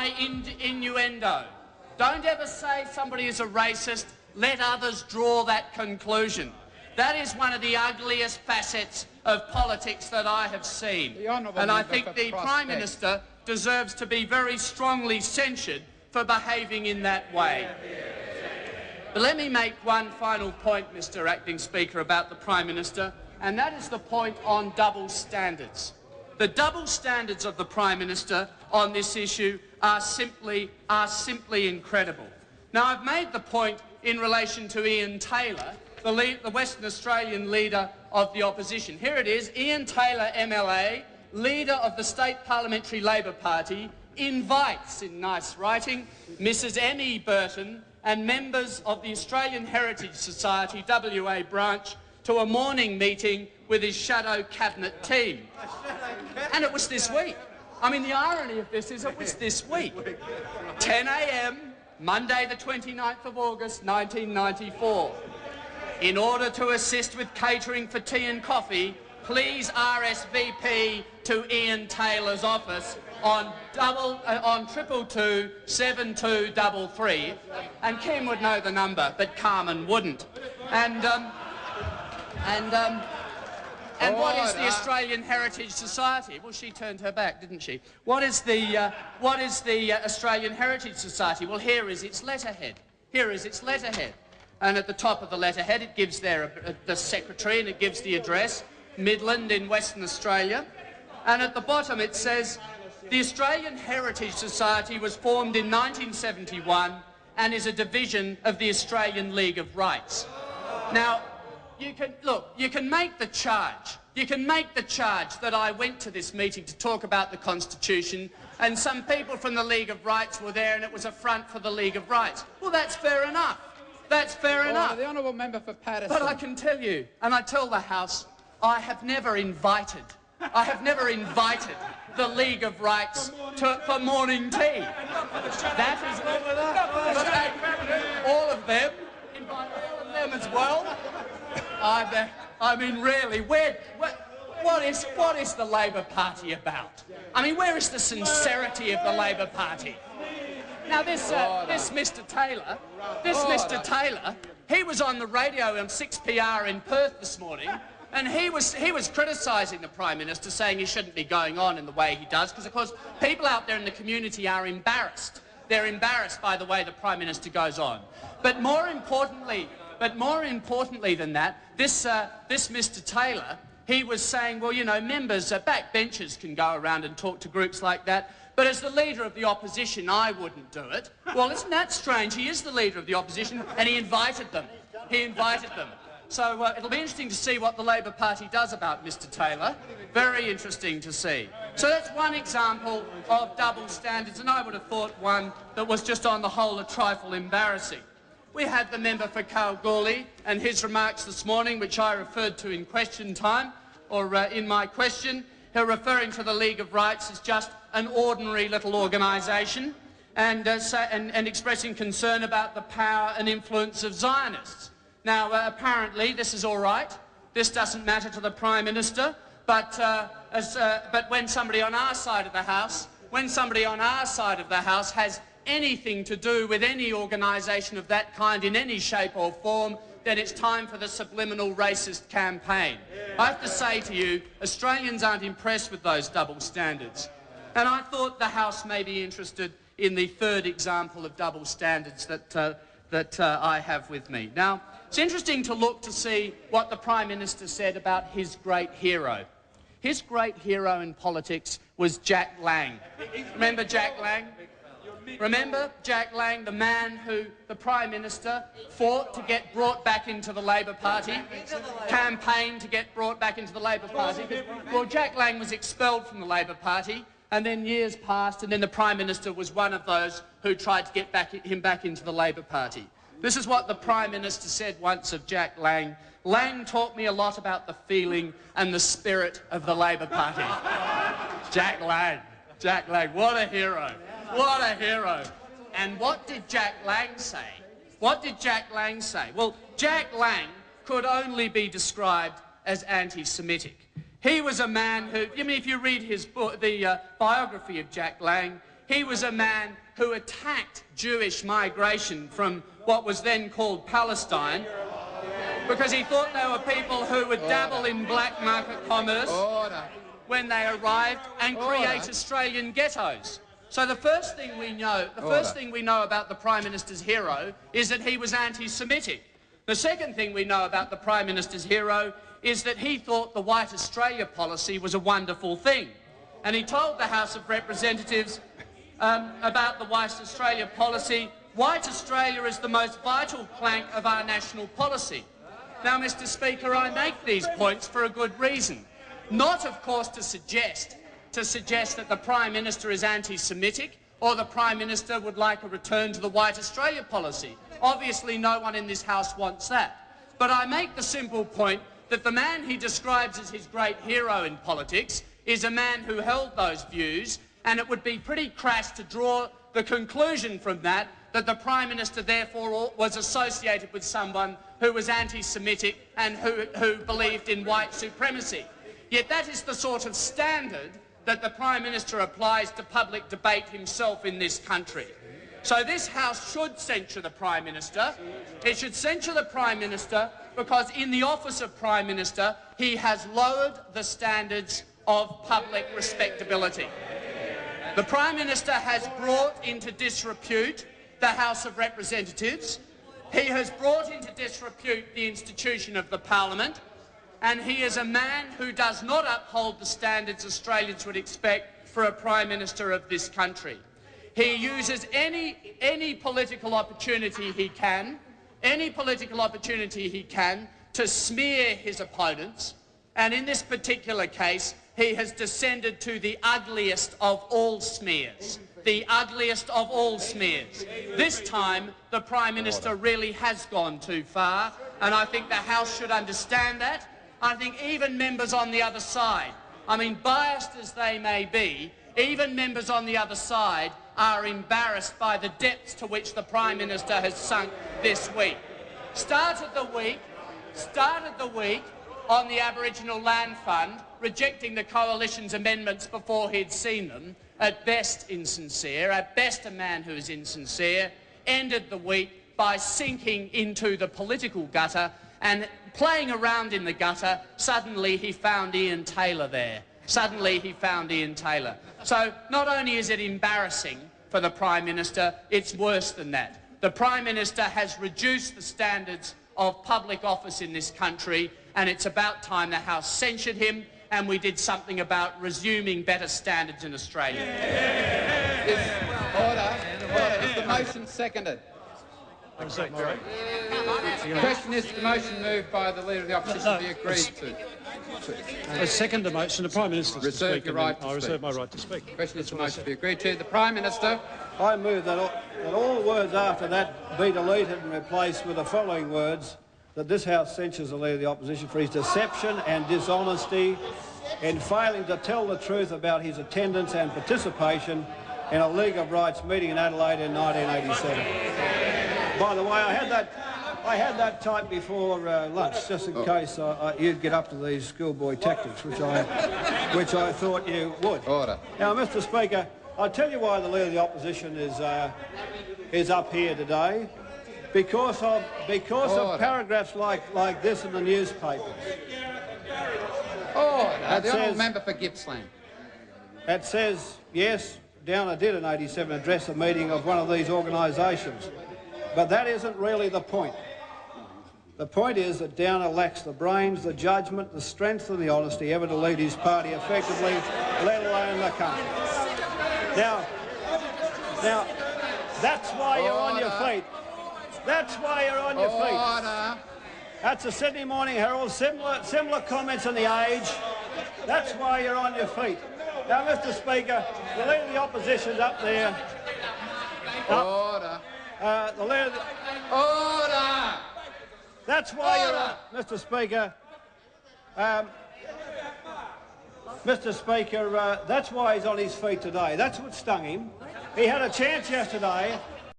by innuendo. Don't ever say somebody is a racist. Let others draw that conclusion. That is one of the ugliest facets of politics that I have seen. And I think the Prime Minister deserves to be very strongly censured for behaving in that way. But let me make one final point, Mr. Acting Speaker, about the Prime Minister, and that is the point on double standards. The double standards of the Prime Minister on this issue are simply incredible. Now, I've made the point in relation to Ian Taylor, the Western Australian leader of the opposition. Here it is, Ian Taylor, MLA, leader of the State Parliamentary Labor Party, invites, in nice writing, Mrs Emmy Burton and members of the Australian Heritage Society WA branch to a morning meeting with his shadow cabinet team. And it was this week. I mean, the irony of this is it was this week. 10 a.m, Monday the 29th of August, 1994. In order to assist with catering for tea and coffee, please RSVP to Ian Taylor's office on 222-7233. And Kim would know the number, but Carmen wouldn't. And what is the Australian Heritage Society? Well, she turned her back, didn't she? What is the Australian Heritage Society? Well, here is its letterhead. Here is its letterhead. And at the top of the letterhead, it gives the secretary and it gives the address, Midland in Western Australia. And at the bottom it says, the Australian Heritage Society was formed in 1971 and is a division of the Australian League of Rights. Now, you can make the charge. You can make the charge that I went to this meeting to talk about the Constitution and some people from the League of Rights were there and it was a front for the League of Rights. Well, that's fair enough. That's fair enough. The honourable member for Paterson. But I can tell you, and I tell the House, I have never invited the League of Rights for morning tea. That is all of them, invite all of them as well. I mean, really, what is the Labor Party about? I mean, where is the sincerity of the Labor Party? Now, this Mr. Taylor, he was on the radio on 6PR in Perth this morning, and he was criticising the Prime Minister, saying he shouldn't be going on in the way he does, because, of course, people out there in the community are embarrassed. They're embarrassed by the way the Prime Minister goes on. But more importantly than that, this Mr. Taylor, he was saying, well, you know, members, backbenchers can go around and talk to groups like that, but as the leader of the opposition, I wouldn't do it. Well, isn't that strange? He is the leader of the opposition, and he invited them. He invited them. So it'll be interesting to see what the Labor Party does about Mr. Taylor. Very interesting to see. So that's one example of double standards, and I would have thought one that was just on the whole a trifle embarrassing. We had the member for Kalgoorlie and his remarks this morning, which I referred to in question time, or in my question, referring to the League of Rights as just an ordinary little organisation, and expressing concern about the power and influence of Zionists. Now, apparently, this is all right. This doesn't matter to the Prime Minister, but when somebody on our side of the House, has anything to do with any organisation of that kind in any shape or form, then it's time for the subliminal racist campaign. I have to say to you, Australians aren't impressed with those double standards. And I thought the House may be interested in the third example of double standards that I have with me. Now, it's interesting to look to see what the Prime Minister said about his great hero. His great hero in politics was Jack Lang. Remember Jack Lang? Remember Jack Lang, the man who the Prime Minister fought to get brought back into the Labor Party, campaigned to get brought back into the Labor Party? Well, Jack Lang was expelled from the Labor Party, and then years passed, and then the Prime Minister was one of those who tried to get him back into the Labor Party. This is what the Prime Minister said once of Jack Lang. Lang taught me a lot about the feeling and the spirit of the Labor Party. Jack Lang, what a hero. What a hero. And what did Jack Lang say? What did Jack Lang say? Well, Jack Lang could only be described as anti-Semitic. He was a man who, I mean, if you read his book, the biography of Jack Lang, he was a man who attacked Jewish migration from what was then called Palestine because he thought they were people who would dabble in black market commerce when they arrived and create Australian ghettos. So the first thing we know, about the Prime Minister's hero is that he was anti-Semitic. The second thing we know about the Prime Minister's hero is that he thought the White Australia policy was a wonderful thing. And he told the House of Representatives about the White Australia policy, White Australia is the most vital plank of our national policy. Now, Mr. Speaker, I make these points for a good reason. Not, of course, to suggest that the Prime Minister is anti-Semitic or the Prime Minister would like a return to the White Australia policy. Obviously, no one in this House wants that. But I make the simple point that the man he describes as his great hero in politics is a man who held those views, and it would be pretty crass to draw the conclusion from that the Prime Minister therefore was associated with someone who was anti-Semitic and who believed in white supremacy. Yet that is the sort of standard that the Prime Minister applies to public debate himself in this country. So this House should censure the Prime Minister. It should censure the Prime Minister because in the office of Prime Minister he has lowered the standards of public respectability. The Prime Minister has brought into disrepute the House of Representatives. He has brought into disrepute the institution of the Parliament, and he is a man who does not uphold the standards Australians would expect for a Prime Minister of this country. He uses any political opportunity he can, to smear his opponents, and in this particular case, he has descended to the ugliest of all smears. The ugliest of all smears. This time, the Prime Minister really has gone too far, and I think the House should understand that. I think even members on the other side, biased as they may be, even members on the other side are embarrassed by the depths to which the Prime Minister has sunk this week. Started the week on the Aboriginal Land Fund, rejecting the Coalition's amendments before he'd seen them, at best insincere, at best a man who is insincere, ended the week by sinking into the political gutter and playing around in the gutter. Suddenly he found Ian Taylor there. So not only is it embarrassing for the Prime Minister, it's worse than that. The Prime Minister has reduced the standards of public office in this country, and it's about time the House censured him and we did something about resuming better standards in Australia. Order. Is the motion seconded? The question is, the motion moved by the Leader of the Opposition be agreed to? I second the motion. The Prime Minister reserve your right to speak. I reserve my right to speak. The question is the motion be agreed to. The Prime Minister. I move that all words after that be deleted and replaced with the following words: that this House censures the Leader of the Opposition for his deception and dishonesty in failing to tell the truth about his attendance and participation in a League of Rights meeting in Adelaide in 1987. By the way, I had that typed before lunch, just in case you'd get up to these schoolboy tactics, which I thought you would. Order. Now, Mr. Speaker, I'll tell you why the Leader of the Opposition is up here today. Because of paragraphs like this in the newspapers. The honourable member for Gippsland. It says, yes, Downer did in 87 address a meeting of one of these organisations. But that isn't really the point. The point is that Downer lacks the brains, the judgment, the strength and the honesty ever to lead his party effectively, let alone the country. Now, that's why you're on your feet. That's why you're on your feet. Order. That's the Sydney Morning Herald, similar comments in The Age. That's why you're on your feet. Now, Mr. Speaker, the Leader of the Opposition's up there. Order. The Leader... Order! That's why you're on... Mr. Speaker... Mr. Speaker, that's why he's on his feet today. That's what stung him. He had a chance yesterday